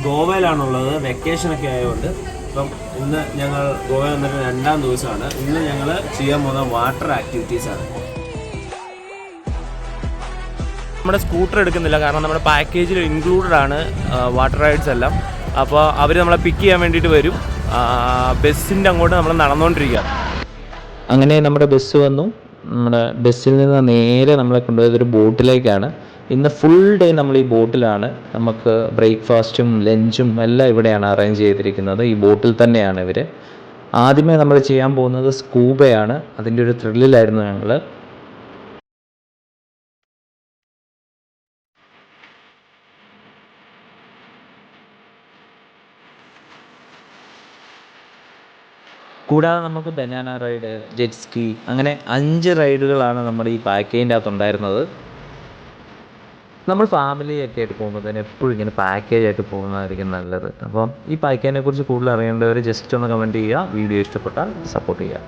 ഗോവയിലാണുള്ളത്. വെക്കേഷനൊക്കെ ആയതുകൊണ്ട് ഇപ്പം ഇന്ന് ഞങ്ങൾ ഗോവയിൽ വന്നിട്ട് 2ാം ദിവസമാണ്. ഇന്ന് ഞങ്ങൾ ചെയ്യാൻ പോകുന്ന വാട്ടർ ആക്ടിവിറ്റീസാണ്. നമ്മുടെ സ്കൂട്ടർ എടുക്കുന്നില്ല, കാരണം നമ്മുടെ പാക്കേജിൽ ഇൻക്ലൂഡഡ് ആണ് വാട്ടർ റൈഡ്സ് എല്ലാം. അപ്പോൾ അവർ നമ്മളെ പിക്ക് ചെയ്യാൻ വേണ്ടിയിട്ട് വരും. ബസ്സിൻ്റെ അങ്ങോട്ട് നമ്മൾ നടന്നുകൊണ്ടിരിക്കുക. അങ്ങനെ നമ്മുടെ ബസ് വന്നു. നമ്മുടെ ബസ്സിൽ നിന്ന് നേരെ നമ്മളെ കൊണ്ടുപോയതൊരു ബോട്ടിലേക്കാണ്. ഇന്ന് ഫുൾ ഡേ നമ്മൾ ഈ ബോട്ടിലാണ്. നമുക്ക് ബ്രേക്ക്ഫാസ്റ്റും ലഞ്ചും എല്ലാം ഇവിടെയാണ് അറേഞ്ച് ചെയ്തിരിക്കുന്നത്. ഈ ബോട്ടിൽ തന്നെയാണ് ഇവർ. ആദ്യമേ നമ്മൾ ചെയ്യാൻ പോകുന്നത് സ്കൂബയാണ്. അതിൻ്റെ ഒരു ത്രില്ലിലായിരുന്നു ഞങ്ങൾ. കൂടാതെ നമുക്ക് ബനാന റൈഡ്, ജെറ്റ് സ്കീ, അങ്ങനെ 5 റൈഡുകളാണ് നമ്മുടെ ഈ പാക്കേജിൻ്റെ അകത്തുണ്ടായിരുന്നത്. നമ്മൾ ഫാമിലിയൊക്കെ ആയിട്ട് പോകുമ്പോഴത്തേന് എപ്പോഴും ഇങ്ങനെ പാക്കേജായിട്ട് പോകുന്നതായിരിക്കും നല്ലത്. അപ്പം ഈ പാക്കേജിനെ കുറിച്ച് കൂടുതൽ അറിയേണ്ടവർ ജസ്റ്റ് ഒന്ന് കമൻറ്റ് ചെയ്യുക. വീഡിയോ ഇഷ്ടപ്പെട്ടാൽ സപ്പോർട്ട് ചെയ്യുക.